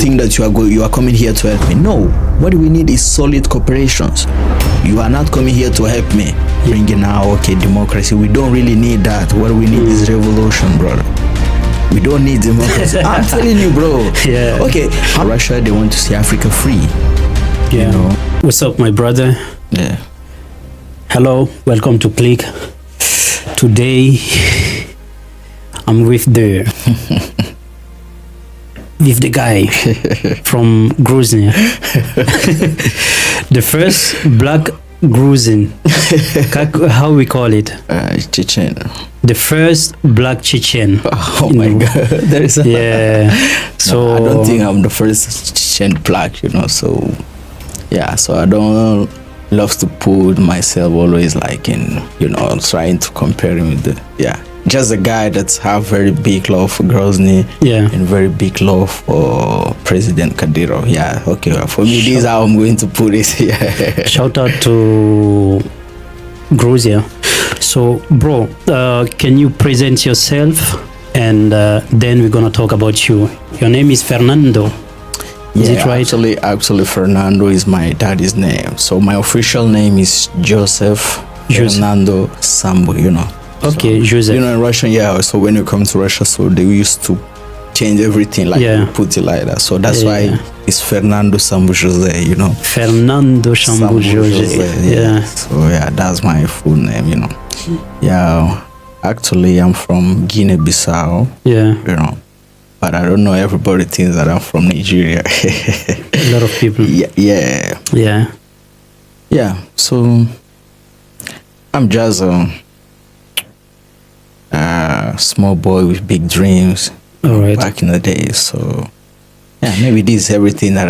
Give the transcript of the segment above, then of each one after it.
think that you are coming here to help me. No, what we need is solid cooperations. You are not coming here to help me. Bringing now, democracy. We don't really need that. What we need is revolution, brother. We don't need democracy. I'm telling you, bro. Yeah. Okay, Russia, they want to see Africa free. Yeah. You know? What's up, my brother? Yeah. Hello, welcome to Click. Today, I'm with the guy from Grozny. The first black Grozny. How we call it? Tchétchène. The first black Tchétchène. Oh my God. There is So I don't think I'm the first Tchétchène black, so yeah, so I don't love to put myself always like in, trying to compare him with just a guy that's have very big love for Grozny and very big love for President Kadyrov. Yeah, okay. For me, this is how I'm going to put it. Yeah. Shout out to Grozny. So, bro, can you present yourself? And then we're gonna talk about you. Your name is Fernando. Is it right? Actually, Fernando is my daddy's name. So my official name is Joseph Fernando Sambo. Okay, so, Joseph. In Russian, so when you come to Russia, so they used to change everything, put it like that. So that's why it's Fernando Sambo Jose, Fernando Sambo Jose. Yeah. So that's my full name, Yeah, actually I'm from Guinea-Bissau. Yeah. But I don't know, everybody thinks that I'm from Nigeria. A lot of people. Yeah. So I'm just a small boy with big dreams. All right. Back in the day. So maybe this is everything that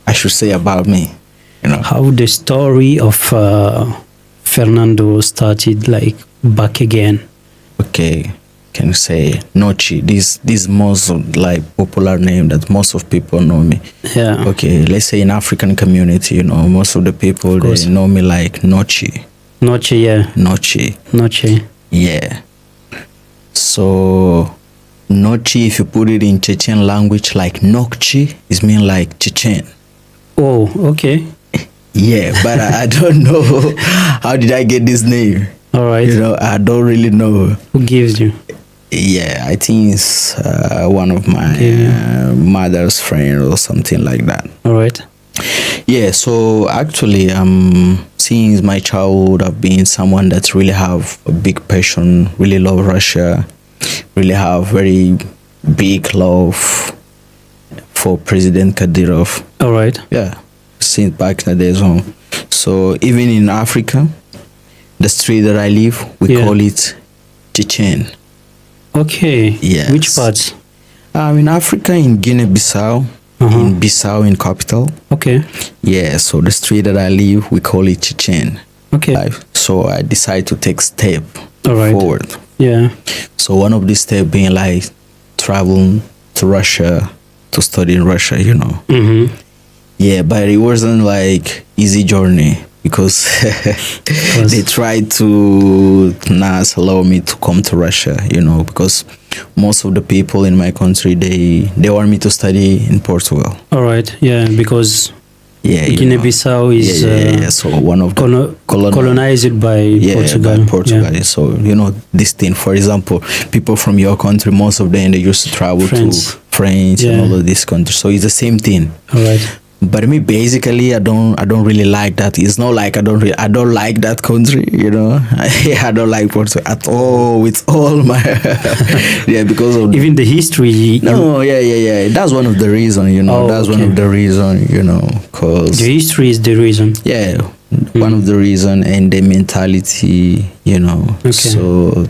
I should say about me. How the story of Fernando started, like back again. Okay. Can say Nochi. This most popular name that most of people know me. Yeah. Okay, let's say in African community, most of the people they know me like Nochi. Nochi, yeah. Nochi. Yeah. So Nochi, if you put it in Chechen language, like Nokchi, it means like Chechen. Oh, okay. Yeah, but I don't know how did I get this name. All right. I don't really know. Who gives you? Yeah, I think it's one of my mother's friend or something like that. All right. Yeah, so actually, since my childhood, I've been someone that really have a big passion, really love Russia, really have very big love for President Kadyrov. All right. Yeah, since back in the days on. So even in Africa, the street that I live, we call it Tchétchène. Okay. Yes. Which parts? In Africa, in Guinea-Bissau, in Bissau, in capital. Okay. Yeah, so the street that I live, we call it Tchétchène. Okay. So I decided to take step forward. Yeah. So one of these steps being like traveling to Russia to study in Russia, Mm-hmm. Yeah, but it wasn't like easy journey. Because they tried to not allow me to come to Russia, because most of the people in my country, they want me to study in Portugal. All right, because Guinea-Bissau is so one of the colonized by Portugal. By Portugal. Yeah. So, this thing, for example, people from your country, most of them, they used to travel to France and all of this country. So it's the same thing. All right. But me, basically, I don't really like that. It's not like I don't like that country, I don't like Portugal at all. With all my because of even the history. No, that's one of the reason, that's one of the reason, cause the history is the reason. Yeah, one of the reason, and the mentality, Okay. So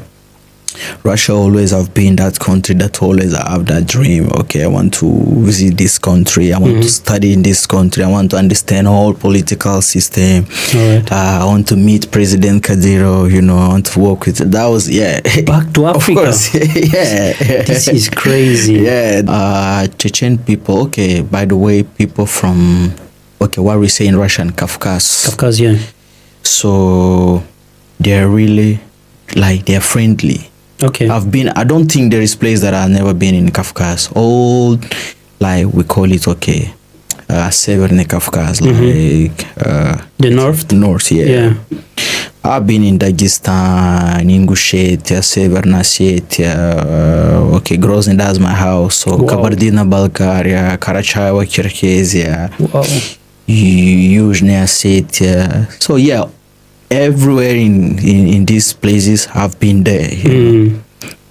Russia always have been that country that always have that dream. Okay, I want to visit this country. I want to study in this country. I want to understand whole political system. Right. I want to meet President Kadyrov. I want to work with. That was back to Africa. Of course, This is crazy. Yeah, Chechen people. Okay, by the way, people from what we say in Russian, Kafkas. Yeah. So they're really they're friendly. Okay. I don't think there is place that I've never been in Kafkas. All like we call it Severny Kafkas, like the north. North, yeah. I've been in Dagestan, Ingushetia, Severna Ossetia, Grozny, that's my house. So Kabardino-Balkaria, Karacháyevo, Cherkezia, Yuzhny Ossetia. So yeah, everywhere in these places I've been there.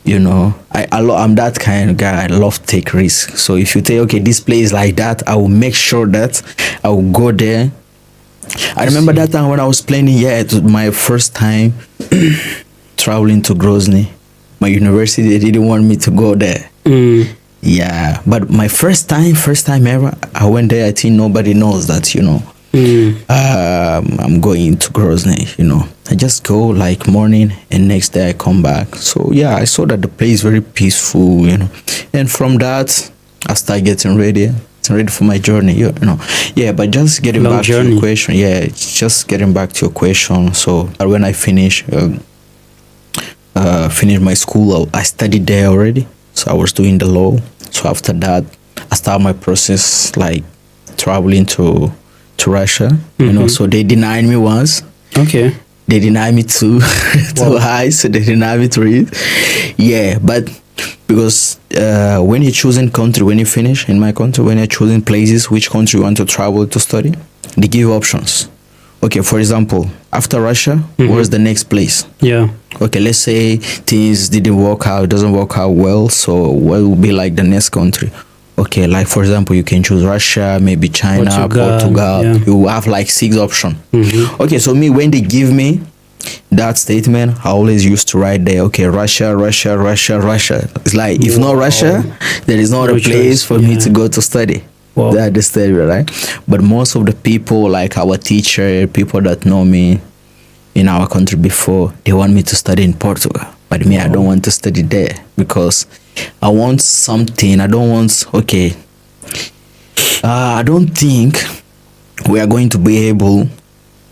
You know, I'm that kind of guy. I love to take risks. So if you say, this place like that, I will make sure that I will go there. I remember that time when I was planning, it was my first time traveling to Grozny. My university, they didn't want me to go there. Yeah, but my first time ever, I went there. I think nobody knows that, I'm going to Grozny, I just go like morning and next day I come back. So yeah, I saw that the place very peaceful, and from that I start getting ready for my journey, Yeah, but just getting back to your question, So when I finish my school, I studied there already. So I was doing the law. So after that, I start my process like traveling to Russia, So they denied me once. Okay. They denied me too high, so they denied me 3. Yeah, but because when you're choosing country, when you finish in my country, when you're choosing places, which country you want to travel to study, they give options. For example, after Russia, where's the next place? Yeah. Let's say things doesn't work out well, so what will be like the next country? Like for example, you can choose Russia, maybe China, Portugal. Yeah. You have like 6 options. So me, when they give me that statement, I always used to write there, Russia. It's like, if not Russia, there is not a place for me to go to study. That's the study, right? But most of the people, like our teacher, people that know me in our country before, they want me to study in Portugal. But me, I don't want to study there because I want something. I don't want, I don't think we are going to be able,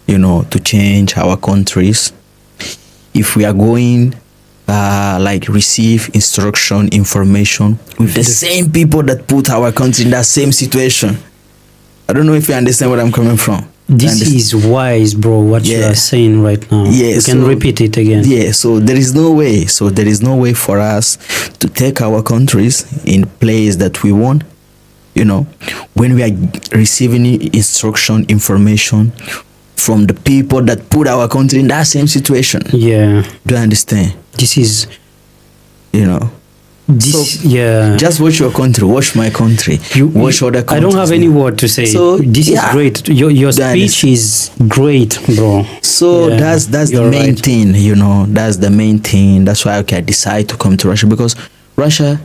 to change our countries if we are going receive information with the same people that put our country in that same situation. I don't know if you understand where I'm coming from. This is wise, bro, what you are saying right now. Yeah, you can repeat it again. Yeah, so there is no way. So there is no way for us to take our countries in place that we want, when we are receiving information from the people that put our country in that same situation. Yeah. Do you understand? This is, just watch your country, watch my country, watch other countries. I don't have any word to say. So this is great. Your speech is great, bro. So that's the main thing, That's the main thing. That's why I decide to come to Russia, because Russia,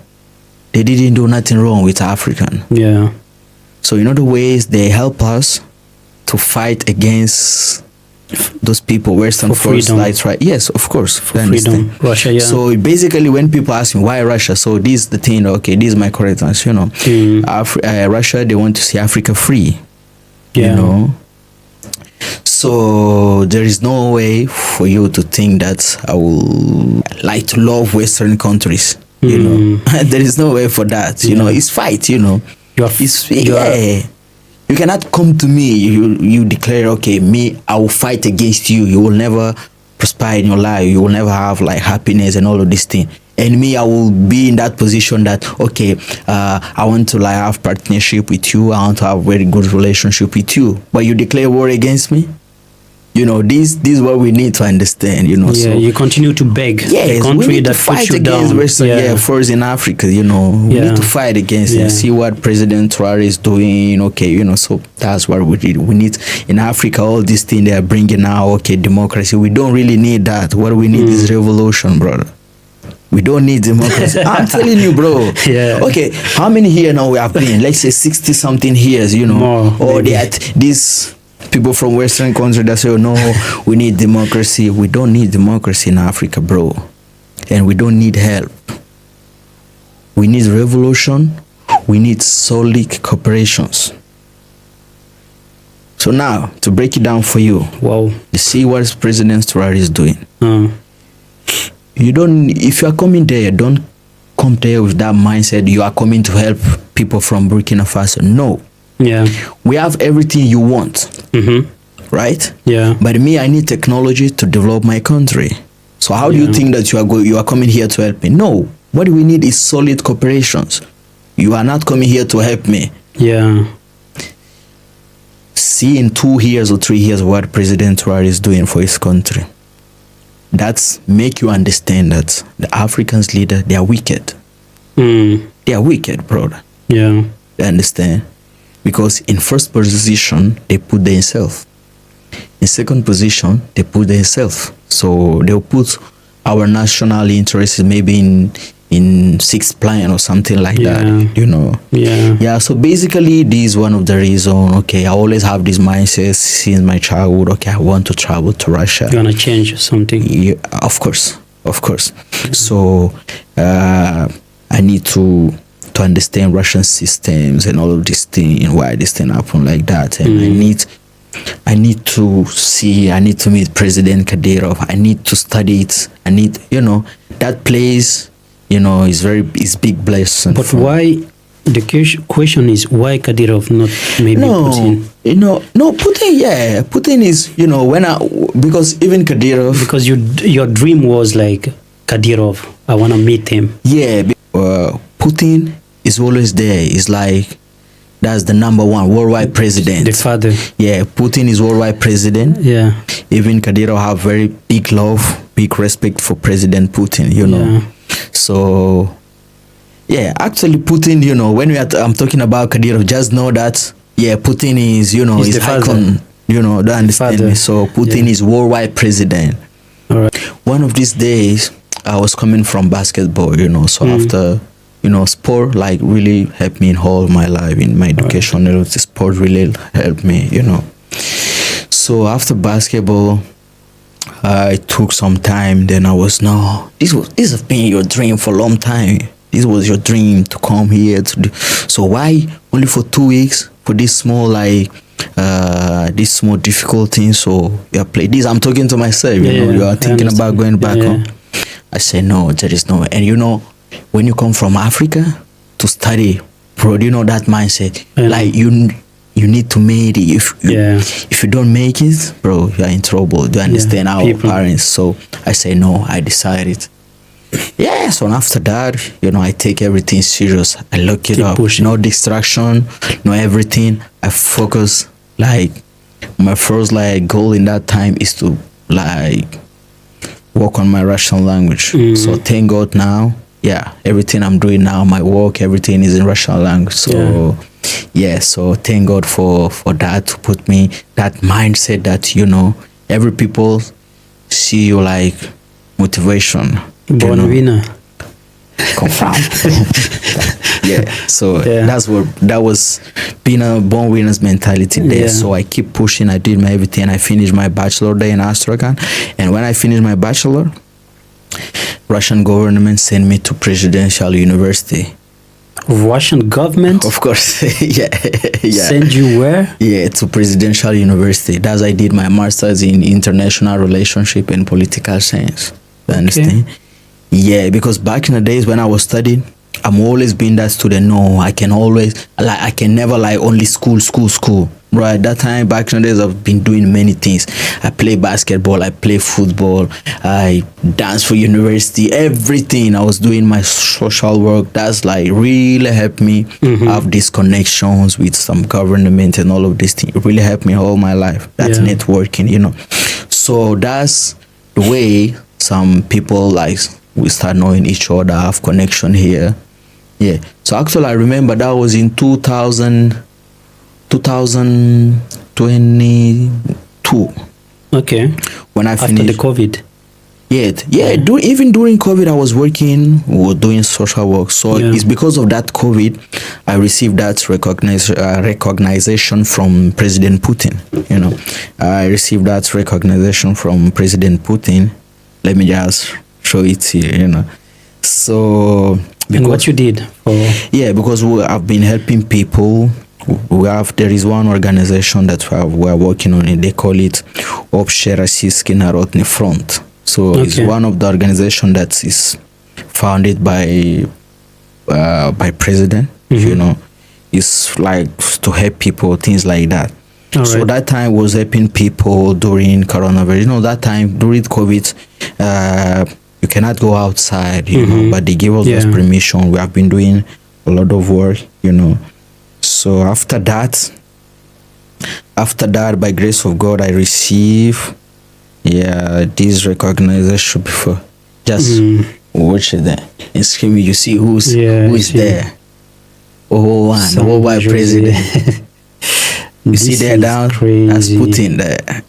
they didn't do nothing wrong with African. Yeah. So in other ways, they help us to fight against those people, Western force, right? Yes, of course, for freedom. Russia, yeah. So basically, when people ask me why Russia, so this is the thing. This is my correct answer. Russia, they want to see Africa free. Yeah. So there is no way for you to think that I will like to love Western countries. There is no way for that. It's fight. You cannot come to me, you declare, me, I will fight against you. You will never prosper in your life. You will never have like happiness and all of these things. And me, I will be in that position that, I want to like have partnership with you. I want to have a very good relationship with you. But you declare war against me? This is what we need to understand, So you continue to beg the country that puts you down. Western, first in Africa, we need to fight against it. See what President Traore is doing, so that's what we need. We need, in Africa, all these things they are bringing now, democracy. We don't really need that. What we need is revolution, brother. We don't need democracy. I'm telling you, bro. Yeah. How many here now we have been? Let's say 60-something years, More, or these people from Western countries that say, no, we need democracy. We don't need democracy in Africa, bro. And we don't need help. We need revolution. We need solid corporations. So now, to break it down for you, wow, you see what President Traore is doing. You don't, if you are coming there, don't come there with that mindset you are coming to help people from Burkina Faso. No. Yeah. We have everything you want. Right? Yeah. But me, I need technology to develop my country. So how do you think that you are coming here to help me? No. What we need is solid cooperations. You are not coming here to help me. Yeah. See in 2 years or 3 years what President Traore is doing for his country. That's make you understand that the Africans leader, they are wicked. They are wicked, brother. Yeah. You understand? Because in first position, they put themselves. In second position, they put themselves. So they'll put our national interests maybe in sixth plan or something like that, you know. Yeah, so basically this is one of the reasons. Okay, I always have this mindset since my childhood. Okay, I want to travel to Russia. You want to change something? Yeah, of course. So I need to understand Russian systems and all of these things, why this thing happen like that, and I need to meet President Kadyrov. I need to study it. I need, you know, that place, you know, is big blessing. But why? The question is why Kadyrov, not maybe Putin? No, Putin. Yeah, Putin is, you know, because even Kadyrov. Because your dream was like Kadyrov. I want to meet him. Yeah, Putin is always there. It's like that's the number one worldwide president. The father. Yeah, Putin is worldwide president. Yeah. Even Kadyrov have very big love, big respect for President Putin, you know. Yeah. So, yeah, actually Putin, you know, when I'm talking about Kadyrov, just know that, yeah, Putin is, you know, he's his the icon, father. you know, don't understand me. So Putin is worldwide president. All right. One of these days, I was coming from basketball, you know, so after, you know, sport like really helped me in all my life, in my education. Right. Sport really helped me, you know. So after basketball, I took some time. Then I was this has been your dream for a long time. This was your dream to come here to do. So why only for 2 weeks for this small this small difficult thing? So you play this. I'm talking to myself. You know, you are thinking about going back home. I say no, there is no. And you know, when you come from Africa to study, bro, you know that mindset. Like you need to make it. If you don't make it, bro, you are in trouble. Do you understand our parents? So I say no. I decided. Yeah. So after that, you know, I take everything serious. I look it up. Pushing. No distraction, no everything. I focus. Like my first goal in that time is to work on my Russian language. So thank God now. Yeah, everything I'm doing now, my work, everything is in Russian language. So so thank God for that, to put me that mindset that, you know, every people see you like motivation. Born winner. Confirm. So that was being a born winner's mentality there. So I keep pushing. I did my everything. I finished my bachelor there in Astrakhan, and when I finished my bachelor, Russian government sent me to presidential university. Russian government? Of course. Send you where? Yeah, to presidential university. That's I did my master's in international relationship and political science. You understand? Yeah, because back in the days when I was studying, I'm always been that student. No, I can never only school. Right, that time back in the days I've been doing many things. I play basketball, I play football, I dance for university, everything. I was doing my social work. That's really helped me have these connections with some government and all of these things. It really helped me all my life. That's networking, you know. So that's the way some people we start knowing each other, have connection here. Yeah. So actually I remember that was in 2022. Okay. When I finished. After the COVID. Even during COVID, I was working or doing social work. So it's because of that COVID, I received that recognition from President Putin. You know, I received that recognition from President Putin. Let me just show it here. You know, so. And what you did? Because I've been helping people. There is one organization that we are working on it. They call it Общий Российский Народный Front. So it's one of the organization that is founded by by president. You know, it's like to help people, things like that. All So right. that time was helping people during coronavirus. You know, that time during COVID, you cannot go outside. You know, but they gave us this Yeah. permission. We have been doing a lot of work. You know, so after that, by grace of God, I receive this recognition before. Just watch it there and scream. You see who I is see. there? Oh, one, the worldwide president. You see This there is down, that's crazy. Putin there.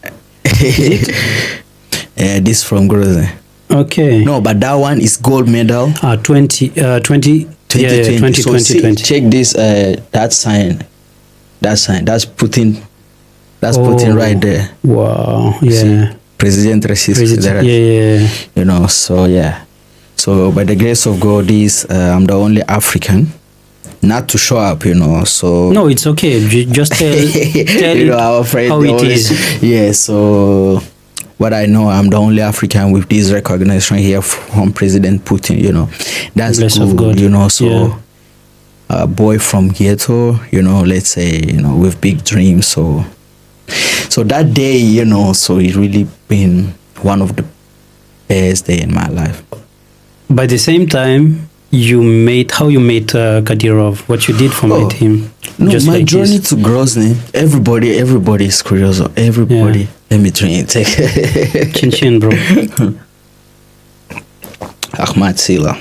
This from Grozny. Okay. No, but that one is gold medal 2020. 2020. So see, 2020. check this, that sign. That's Putin. That's Putin right there. Wow. Yeah. See, President Rashid. President. Yeah. You know, so yeah. So by the grace of God, I'm the only African not to show up, you know. So No, it's okay. Just tell you know, our friend how it always, is. yeah. So what I know, I'm the only African with this recognition here from President Putin. You know, that's Bless good. of God. You know, so Yeah. a boy from ghetto, you know, let's say, you know, with big dreams. So that day, you know, so it really been one of the best day in my life. By the same time, you met Kadyrov. What you did for meet him? No, Just my like journey this. to Grozny, everybody is curious. Everybody, let me try and take Chin, bro. Ahmad Sila.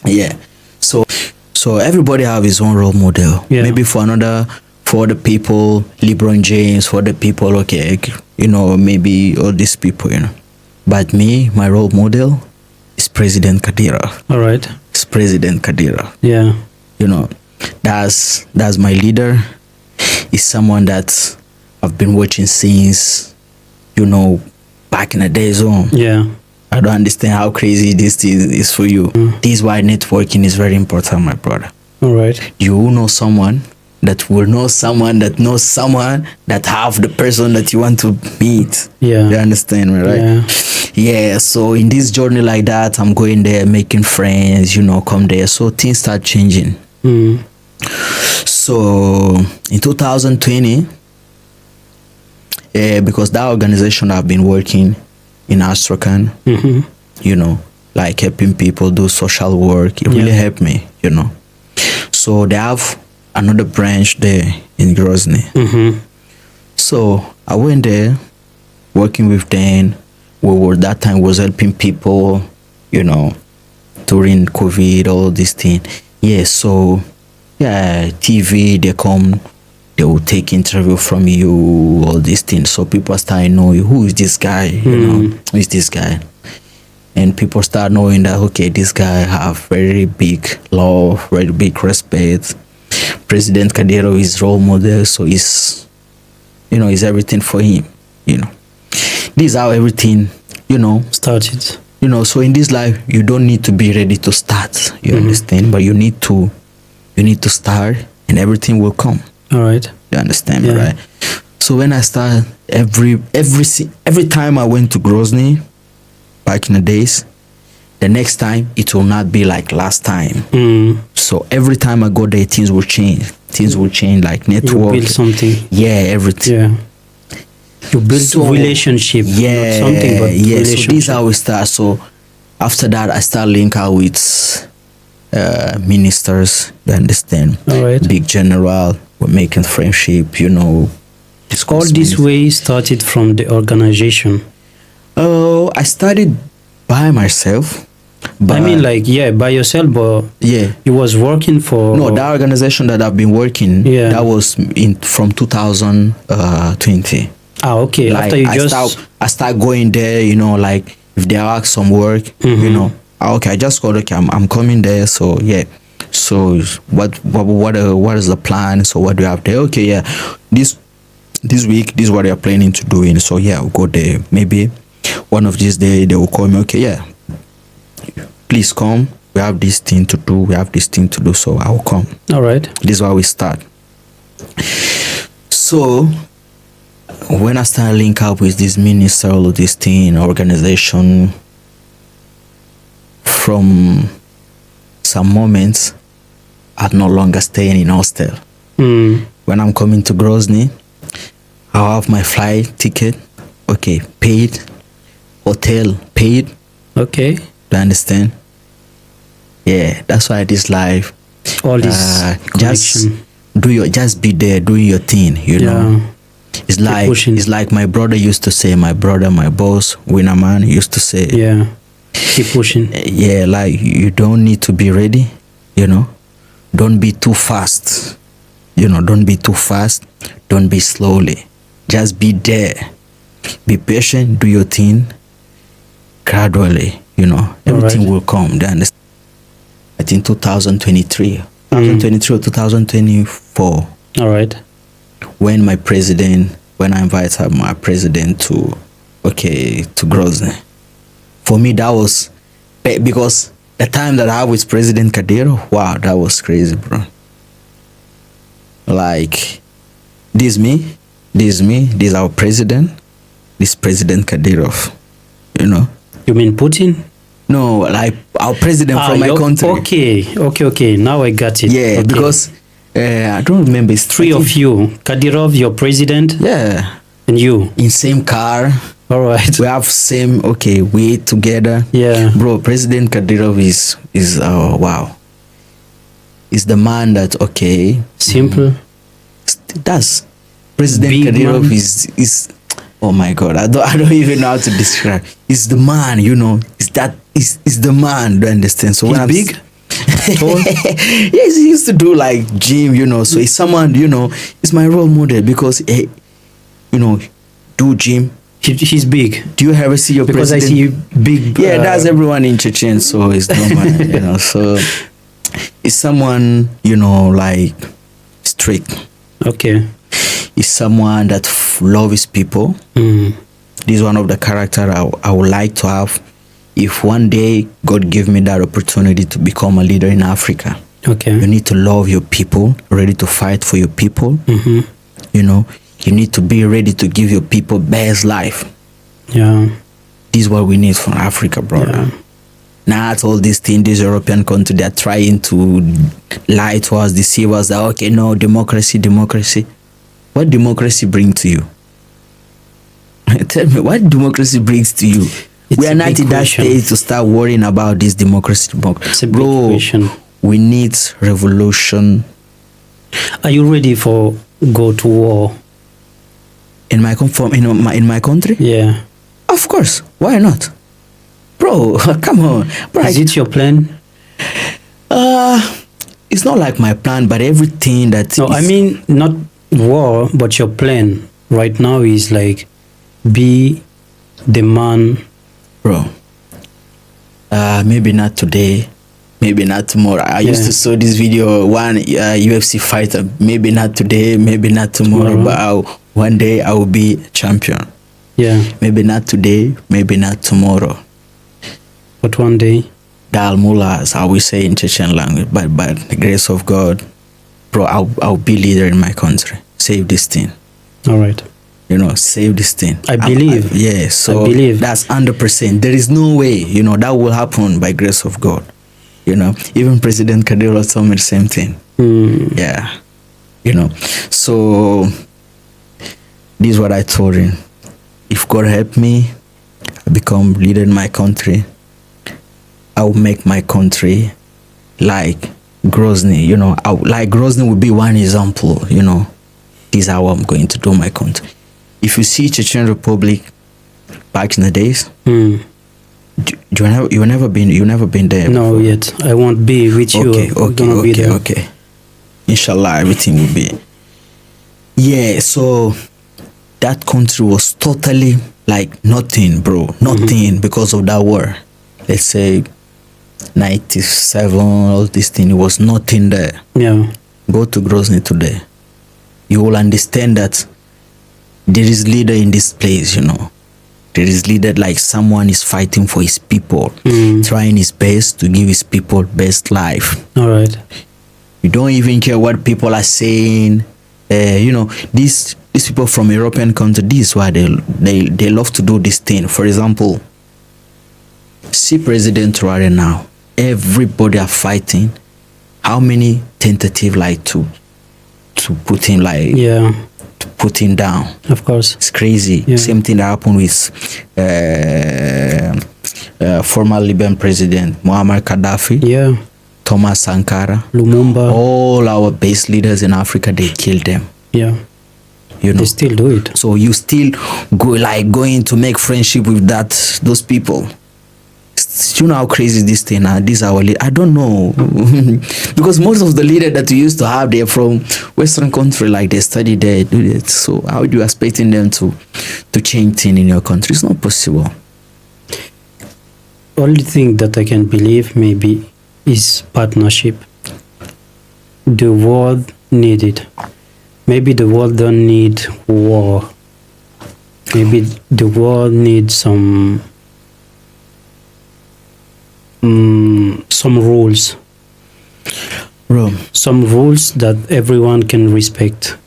Yeah. So everybody have his own role model. Yeah. Maybe for the people, LeBron James, for the people, okay, you know, maybe all these people, you know. But me, my role model is President Kadyrov. All right. It's President Kadyrov. Yeah. You know, that's my leader. He's someone that I've been watching since, you know, back in the days on. Yeah. I don't understand how crazy this thing is for you. This is why networking is very important, my brother. All right. You will know someone that will know someone that knows someone that have the person that you want to meet. Yeah. You understand me, right? Yeah. Yeah, so in this journey like that, I'm going there, making friends, you know, come there. So things start changing. So in 2020, because that organization I've been working in Astrakhan, you know, like helping people do social work, it really helped me, you know. So they have another branch there in Grozny. So I went there, working with them. That time was helping people, you know, during COVID, all this thing. Yeah, so yeah, TV, they come, they will take interview from you, all these things. So people start knowing who is this guy, you know, who is this guy. And people start knowing that, okay, this guy have very big love, very big respect. President Kadyrov is role model, so he's, you know, is everything for him, you know. This is how everything, you know, Started. you know. So in this life, you don't need to be ready to start, you understand, but you need to start and everything will come. All right. You understand me, Yeah. right? So when I start, every time I went to Grozny back in the days, the next time it will not be like last time. So every time I go there, things will change. Things will change, like You network. build something. Yeah, everything. Yeah. You build So, relationship. Yeah, Not something, but yeah. So relationship. this is how we start. So after that, I start link out with ministers. You understand? All right. Big general. We're making friendship. You know. All discuss this many- way started from the organization. Oh, I started by myself. But I mean, like, yeah, by yourself, but yeah. you was working for. No, that organization that I've been working, Yeah. that was from 2020. Okay. Like After you just. I start going there, you know, like if they ask some work, you know, okay, I just go, okay, I'm coming there, so yeah. So what is the plan? So what do you have there? Okay, yeah, this week, this is what they are planning to do. So yeah, I'll go there. Maybe one of these days they will call me. Okay, yeah, please come. We have this thing to do. We have this thing to do. So I will come. All right. This is how we start. So when I started link up with this minister, all of this thing, organization, from some moments I'm no longer staying in hostel. When I'm coming to Grozny, I'll have my flight ticket, okay, paid, hotel paid. Okay. Do you understand? Yeah, that's why this life. All this just be there, doing your thing, you know. It's like my brother used to say, my boss, winner man used to say. Yeah. Keep pushing. Yeah, like you don't need to be ready, you know. Don't be too fast. You know, don't be too fast. Don't be slowly. Just be there. Be patient, do your thing gradually, you know. Everything will come. Then I think 2023 or 2024. All right. When I invited my president to Grozny. For me, that was because the time that I had with President Kadyrov, wow, that was crazy, bro. Like, this is our president, this President Kadyrov, you know. You mean Putin? No, like our president from my country. Okay. Now I got it. Yeah, okay. because I don't remember. It's three of you. Kadyrov, your president. Yeah. And you. In same car. All right. We have same, we together. Yeah. Bro, President Kadyrov is wow. Is the man that, simple. That's President big Kadyrov man. is oh my God, I don't even know how to describe. He's the man, you know. Is the man, do you understand? So he's big? Tall? Yes, he used to do like gym, you know. So he's someone, you know, he's my role model because you know, do gym. He's big. Do you ever see your because president? I see big. Yeah, that's everyone in Chechnya, so it's normal, you know. So it's someone, you know, like strict. Okay. Is someone that loves people. This is one of the character I would like to have if one day God give me that opportunity to become a leader in Africa. Okay. You need to love your people, ready to fight for your people. You know, you need to be ready to give your people best life. Yeah. This is what we need from Africa, brother. Yeah. Not all these things, these European countries, they're trying to lie to us, deceive us that, no, democracy. What democracy brings to you? Tell me, what democracy brings to you? We are not in that stage to start worrying about this democracy. It's a big question. We need revolution. Are you ready for go to war? In my country? Yeah. Of course. Why not? Bro, come on. Bro, is it your plan? It's not like my plan, but everything that I mean not war, but your plan right now is like be the man. Bro, maybe not today, maybe not tomorrow. I used to saw this video, one UFC fighter, maybe not today, maybe not tomorrow. But one day I will be a champion. Yeah. Maybe not today, maybe not tomorrow. But one day? Dal Mula, as I will say in Tchétchène language, but by the grace of God, bro, I'll be leader in my country. Save this thing. All right. You know, save this thing. I believe. So I believe. That's 100%. There is no way, you know, that will happen by grace of God. You know, even President Kadyrov told me the same thing. Yeah. You know, so this is what I told him. If God help me, I become leader in my country, I will make my country like Grozny, you know. Like Grozny would be one example, you know. This is how I'm going to do my country. If you see Tchétchène Republic back in the days, you've never been there. No, before. yet. I won't be with you. Okay. Inshallah, everything will be. Yeah, so that country was totally like nothing, bro. Nothing because of that war. Let's say 97, all this thing, it was nothing there. Yeah. Go to Grozny today. You will understand that there is leader in this place, you know. There is leader like someone is fighting for his people, trying his best to give his people best life. All right. You don't even care what people are saying. You know, these people from European countries, this is why they love to do this thing. For example, see President Traore now. everybody are fighting. How many tentative like to put him like Yeah, to put him down? of course. It's crazy. Yeah. Same thing that happened with former Libyan president Muammar Gaddafi, Yeah, Thomas Sankara. Lumumba. All our base leaders in Africa, they killed them. Yeah, You know. they still do it. So you still going to make friendship with those people. You know how crazy this thing are. These are I don't know. Because most of the leaders that we used to have, they're from Western country, like they study there, do it. So how do you expecting them to change things in your country? It's not possible. Only thing that I can believe maybe is partnership. The world need it. Maybe the world don't need war. Maybe the world needs some rules. Bro. Some rules that everyone can respect.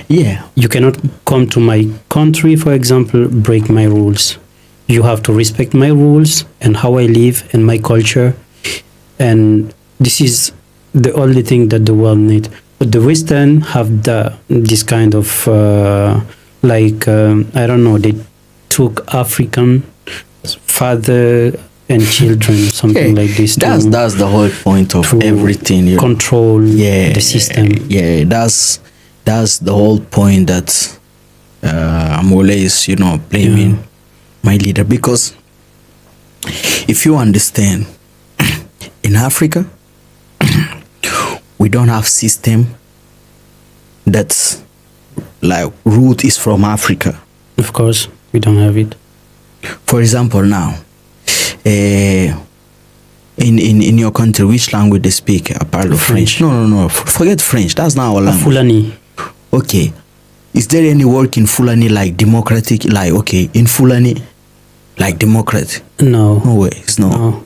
Yeah. You cannot come to my country, for example, break my rules. You have to respect my rules and how I live and my culture. And this is the only thing that the world needs. But the Western have this kind of I don't know, they took African father and children, something like this. That's the whole point of everything. You control the system. Yeah, that's the whole point that I'm always, blaming my leader. Because if you understand, in Africa, we don't have system that's like root is from Africa. Of course, we don't have it. For example, now, in your country, which language they speak apart of French? No. Forget French. That's not our language. Fulani. Okay. Is there any work in Fulani like democratic? Like, okay, in Fulani, like democratic? No. No way. It's no.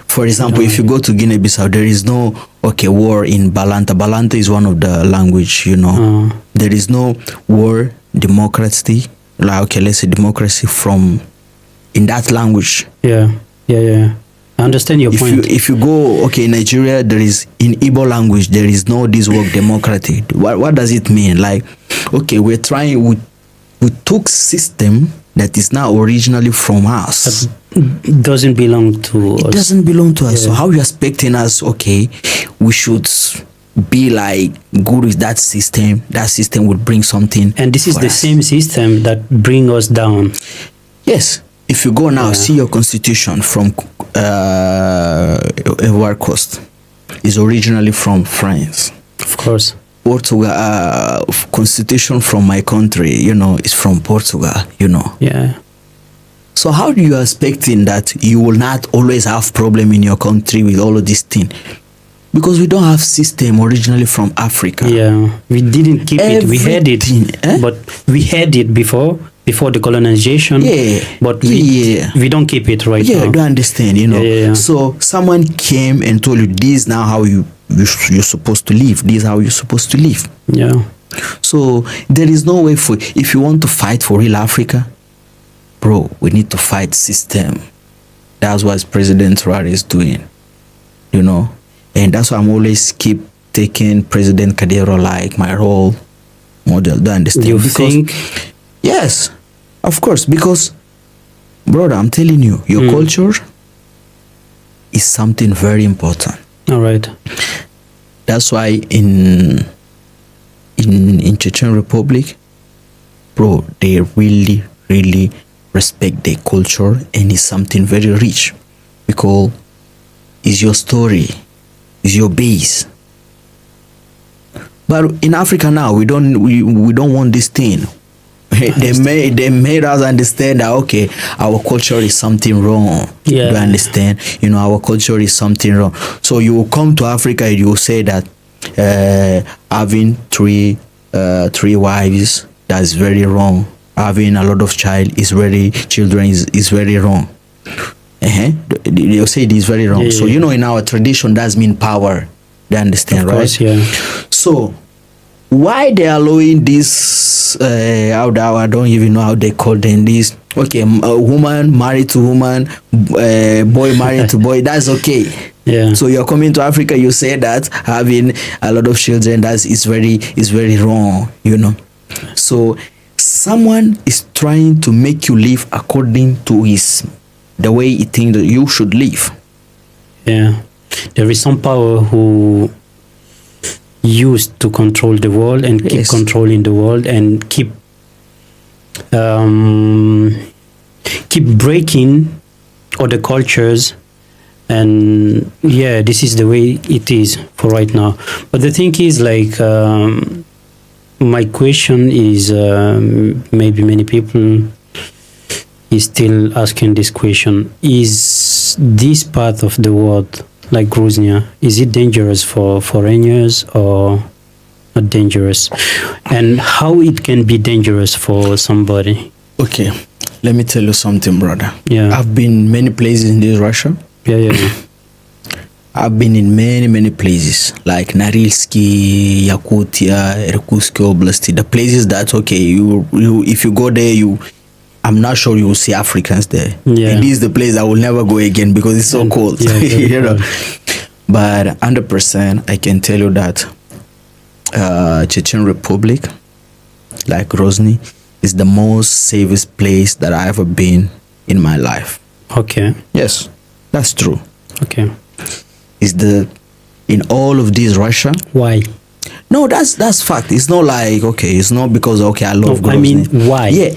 For example, if you go to Guinea-Bissau, there is no war in Balanta. Balanta is one of the language, There is no war, democracy, like, let's say democracy from in that language. Yeah. I understand your point. If you go, Nigeria, there is in Igbo language, there is no this word democratic. What does it mean? Like, we took system that is now originally from us. It doesn't belong to us. It doesn't belong to us. So how you expecting us, we should be like good with that system. That system would bring something. And this is the same system that bring us down. Yes. If you go now, see your constitution from Ivory Coast. Is originally from France. Of course. Portugal, constitution from my country, is from Portugal, Yeah. So how do you expecting that you will not always have problem in your country with all of these things? Because we don't have system originally from Africa. Yeah, we didn't keep it. We had it, but we had it before the colonization. Yeah, but we don't keep it right now. Yeah, I don't understand. Yeah. So someone came and told you this now how you're supposed to live. This is how you're supposed to live. Yeah. So there is no way for if you want to fight for real Africa, bro. We need to fight system. That's what President Traore is doing. And that's why I'm always keep taking President Kadyrov like my role model. Don't understand? You think? Yes, of course. Because, brother, I'm telling you, your culture is something very important. All right. That's why in Tchétchène Republic, bro, they really, really respect their culture, and it's something very rich because it's your story. Is your base. But in Africa now, we don't want this thing. They made us understand that our culture is something wrong. Yeah. You understand? Our culture is something wrong. So you will come to Africa and you will say that having three wives, that's very wrong. Having a lot of children is very wrong. They'll say it is very wrong. So in our tradition, that mean power. They understand, of course, right? Yeah. So why they allowing this? I don't even know how they call them. This a woman married to woman, boy married to boy. That's okay. Yeah. So you're coming to Africa, you say that having a lot of children, that is very wrong, you know. So someone is trying to make you live according to the way he thinks that you should live. Yeah. There is some power who used to control the world and keep Yes. controlling the world and keep breaking other cultures. And yeah, this is the way it is for right now. But the thing is, like, my question is, maybe many people is still asking this question: is this part of the world, like Grozny, is it dangerous for foreigners or not dangerous? And how it can be dangerous for somebody? Okay, let me tell you something, brother. Yeah. I've been many places in this Russia. Yeah. I've been in many places like Norilsky, Yakutia, Irkutsk Oblast, the places that you if you go there, I'm not sure you will see Africans there. Yeah. And this is the place I will never go again because it's so cold. Yeah, you know. cold. But 100% I can tell you that Tchétchène Republic, like Grozny, is the most safest place that I ever been in my life. Okay. Yes, that's true. Okay. In all of this Russia. Why? No, that's fact. It's not like it's not because I love Grozny. I mean, why? Yeah.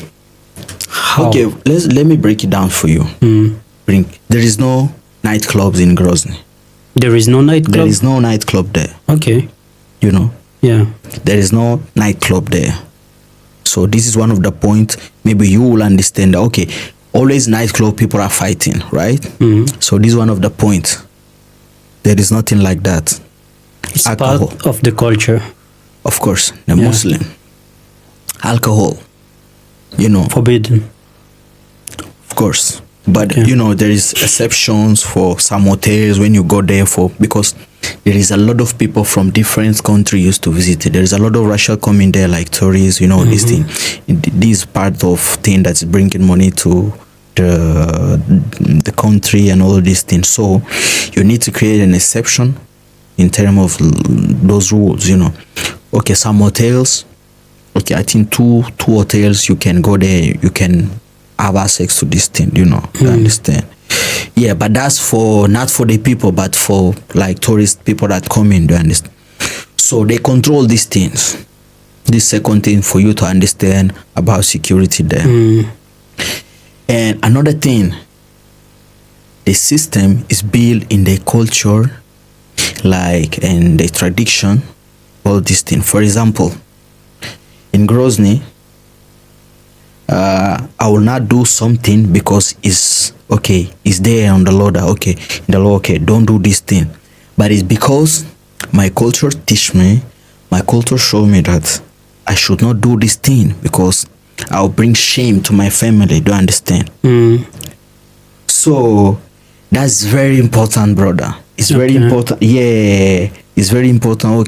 How? Okay, let me break it down for you. There is no nightclubs in Grozny. There is no nightclub? There is no nightclub there. Okay. You know? Yeah. There is no nightclub there. So this is one of the points. Maybe you will understand that, always nightclub people are fighting, right? So this is one of the points. There is nothing like that. It's Alcohol. part of the culture. Of course, the Muslim. Alcohol. Forbidden. Of course. But Okay. there is exceptions for some hotels when you go there because there is a lot of people from different countries used to visit it. There is a lot of Russia coming there like tourists, this thing. This part of thing that's bringing money to the country and all of these things. So you need to create an exception in terms of those rules, some hotels, I think two hotels, you can go there, you can have access to this thing, you understand? Yeah, but that's not for the people, but for like tourist people that come in, do you understand? So they control these things. This second thing for you to understand about security there. And another thing, the system is built in the culture, and the tradition, all these things. For example, in Grozny, I will not do something because it's there on the law that, don't do this thing. But it's because my culture teach me, my culture show me that I should not do this thing because I'll bring shame to my family. Do you understand? So that's very important, brother. It's very important. Yeah, it's very important.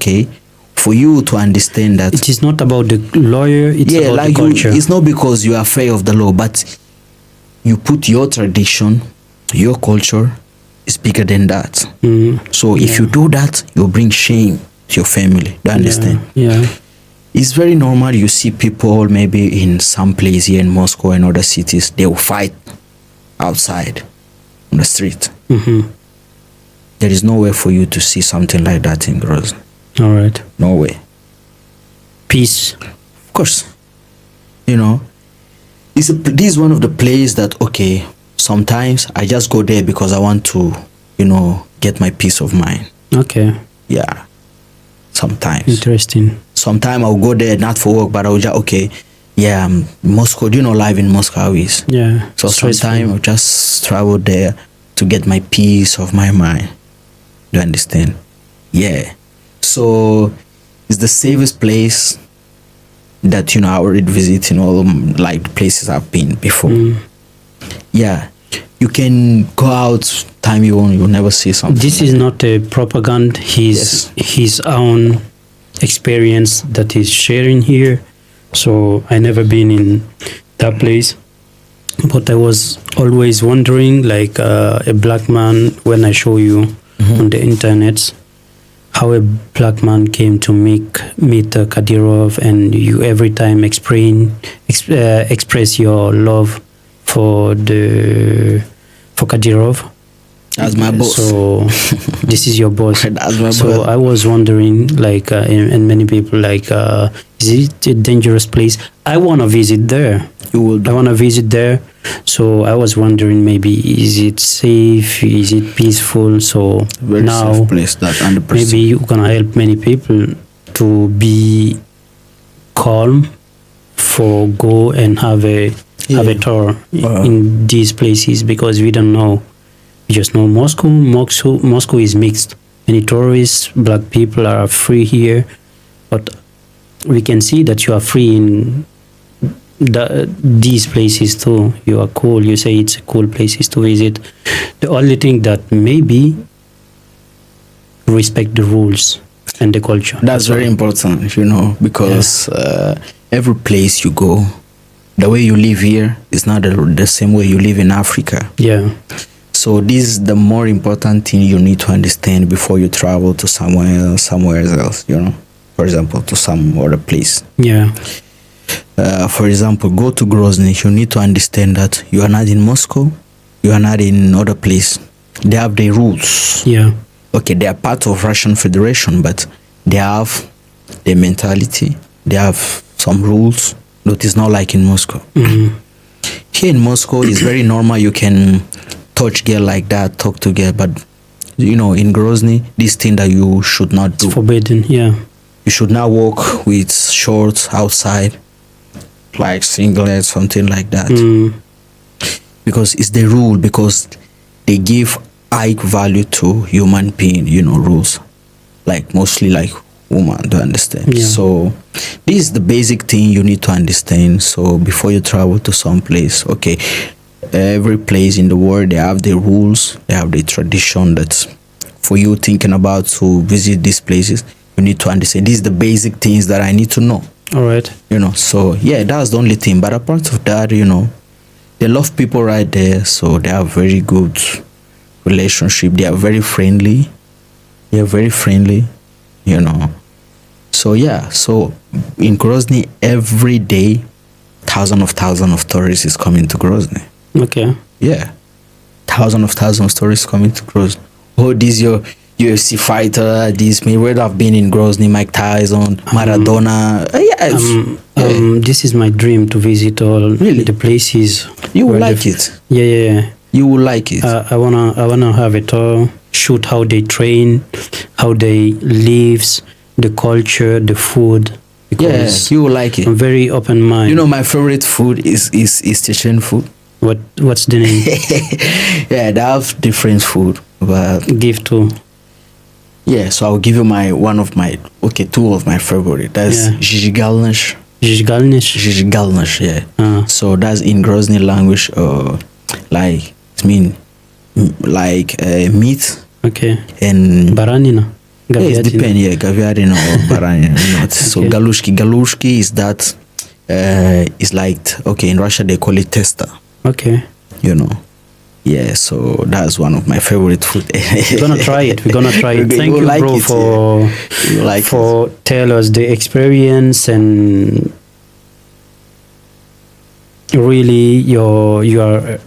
For you to understand that it is not about the lawyer. It's about the culture. It's not because you are afraid of the law, but you put your tradition, your culture is bigger than that. So if you do that, you bring shame to your family. Do you understand? Yeah. It's very normal. You see people maybe in some place here in Moscow and other cities, they will fight outside on the street. There is no way for you to see something like that in Grozny. All right. No way. Peace. Of course. This is one of the places that, sometimes I just go there because I want to, get my peace of mind. Okay. Yeah. Sometimes. Interesting. Sometimes I'll go there not for work, but I'll just, Moscow, life in Moscow is. Yeah. So sometimes I'll just travel there to get my peace of my mind. Do you understand? Yeah. So it's the safest place that I already visit in all of the places I've been before. Yeah, you can go out time you want, you'll never see something. This is not a propaganda. His own experience that he's sharing here. So I never been in that place, but I was always wondering, like a black man, when I show you on the internet, how a black man came to meet Kadyrov, and you every time express your love for Kadyrov. That's my boss. So this is your boss. That's my So boss. I was wondering, like, and many people like, is it a dangerous place? I want to visit there. You will I want to visit there. So I was wondering, maybe is it safe? Is it peaceful? So very now safe place. That 100%. maybe you're gonna help many people to be calm for go and have a tour in these places, because we don't know. We just know Moscow. Moscow is mixed. Many tourists, black people are free here, but we can see that you are free in these places too. You are cool. You say it's cool places to visit. The only thing that maybe respect the rules and the culture. That's very important, because every place you go, the way you live here is not the same way you live in Africa. Yeah. So this is the more important thing you need to understand before you travel to somewhere else, for example, to some other place. Yeah. For example, go to Grozny, you need to understand that you are not in Moscow, you are not in other place. They have their rules. Yeah. Okay, they are part of Russian Federation, but they have their mentality, they have some rules that is not like in Moscow. Mm-hmm. Here in Moscow, it's very normal, you can touch girl like that, talk to girl, but in Grozny, this thing that you should not do. It's forbidden, yeah. You should not walk with shorts outside, like singlet, something like that. Because it's the rule, because they give high value to human being, rules. Like mostly like woman, to understand. Yeah. So this is the basic thing you need to understand. So before you travel to some place, okay, every place in the world, they have their rules, they have their tradition. That's for you thinking about to visit these places, you need to understand. These are the basic things that I need to know. All right. So yeah, that's the only thing. But apart of that, they love people right there. So they have very good relationship. They are very friendly. So yeah, so in Grozny, every day, thousands of tourists is coming to Grozny. Okay. Yeah, thousands of tourists coming to Grozny. Oh, this your UFC fighter, this Mayweather have been in Grozny, Mike Tyson, Maradona. This is my dream to visit all the places. You will like it. Yeah. You will like it. I wanna have a tour, shoot how they train, how they lives, the culture, the food. Yes, you will like it. I'm very open mind. My favorite food is Tchétchène food. What's the name? Yeah, they have different food, but give to. Yeah, so I'll give you two of my favorite. That's Zhizhigalnish. Zhizhigalnish, yeah. So that's in Grozny language, like it mean like meat. Okay. And baranina. Yeah, it depends. Yeah, gaviarina or baranina. So Okay. galushki is that. Is like in Russia they call it testa. Okay. Yeah, so that's one of my favorite food. We're gonna try it. Thank you, like bro, it, for tell us the experience, and really you are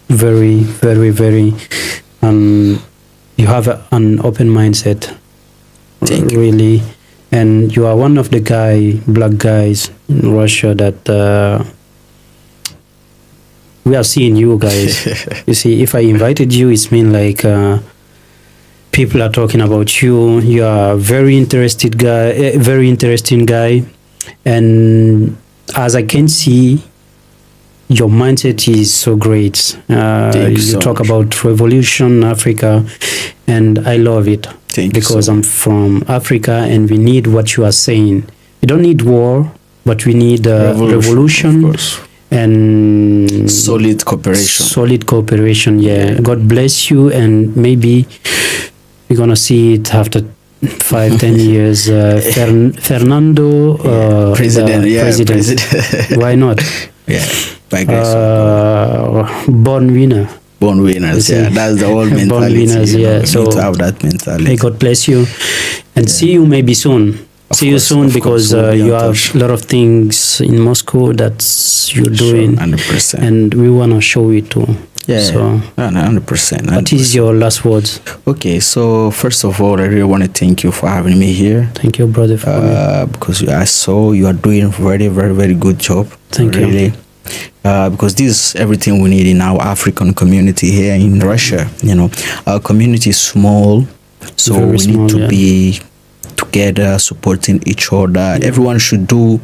very, very, very you have an open mindset. Thank you. Really, and you are one of the black guys in Russia that we are seeing you guys. You see, if I invited you, it's mean like people are talking about you. You are a very interesting guy, and as I can see, your mindset is so great. You talk about revolution, Africa, and I love it. Because I'm from Africa, and we need what you are saying. We don't need war, but we need revolution and solid cooperation. Yeah. God bless you, and maybe we're gonna see it after 5-10 years. Fernando, president. Why not? Yeah, born winner. Born winners, yeah. That's the whole mentality. Born winners, you know. yeah. We So need to have that mentality. may God bless you, and see you maybe soon. See you soon, because we'll be you in have touch. a lot of things in Moscow that you're doing, 100%. and we want to show it too. Yeah, So 100%. what is your last words? Okay, so first of all, I really want to thank you for having me here. Thank you, brother, for coming. Because I saw you are doing very, very, very good job. Thank you. Really. Because this is everything we need in our African community here in Russia. You know, our community is small, so Very we small, need to yeah. be together, supporting each other. Everyone should do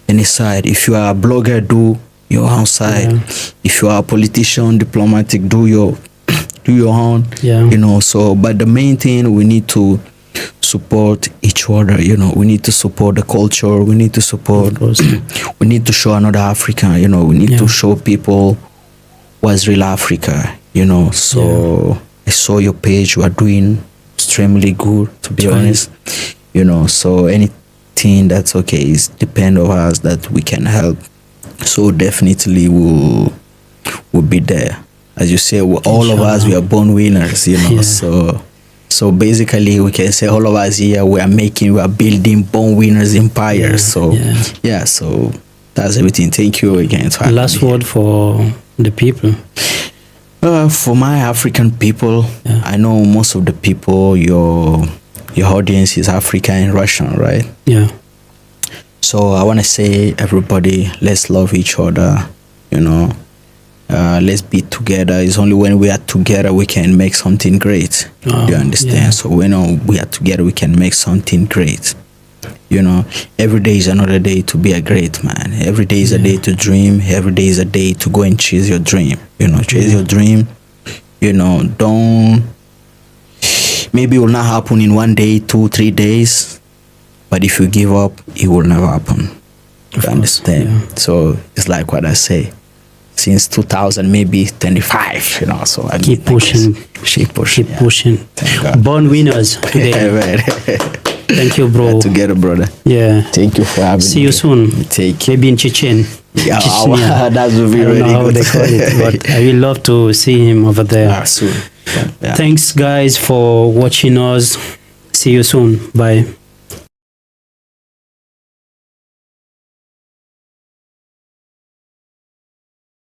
any side. If you are a blogger, do your own side. Yeah. If you are a politician, diplomatic, do your own. Yeah. You know. So, but the main thing, we need to support each other. You know, we need to support the culture. We need to support. Of course. We need to show another Africa. You know, we need Yeah. to show people what's real Africa. You know. So I saw your page. You are doing extremely good, to be Trying. honest. You know, so anything that's okay is depend on us that we can help. So definitely we'll be there. As you say, all of us, we are born winners. You know, Yeah. so basically we can say all of us here we are building born winners empires. So yeah. So that's everything. Thank you again. Last word for the people. For my African people, Yeah. I know most of the people, your audience is African and Russian, right? Yeah. So I want to say, everybody, let's love each other. You know, let's be together. It's only when we are together we can make something great. Oh, you understand? yeah. So when we are together, we can make something great. You know, every day is another day to be a great man. Every day is a day to dream. Every day is a day to go and chase your dream. You know, chase your dream. You know, don't. Maybe it will not happen in 1 day, 2, 3 days. But if you give up, it will never happen. You understand? yeah. So it's like what I say. Since 2000, maybe 25, you know. So I Keep pushing. Keep pushing. Keep pushing. Thank God. Born winners today. Thank you, bro. Together, brother. Yeah. Thank you for having me. See you soon. Take Maybe in Chechen. Yeah, Chechnya. that would be I don't really know how good. they call it, but I will love to see him over there. Soon. Yeah. Thanks, guys, for watching us. See you soon. Bye.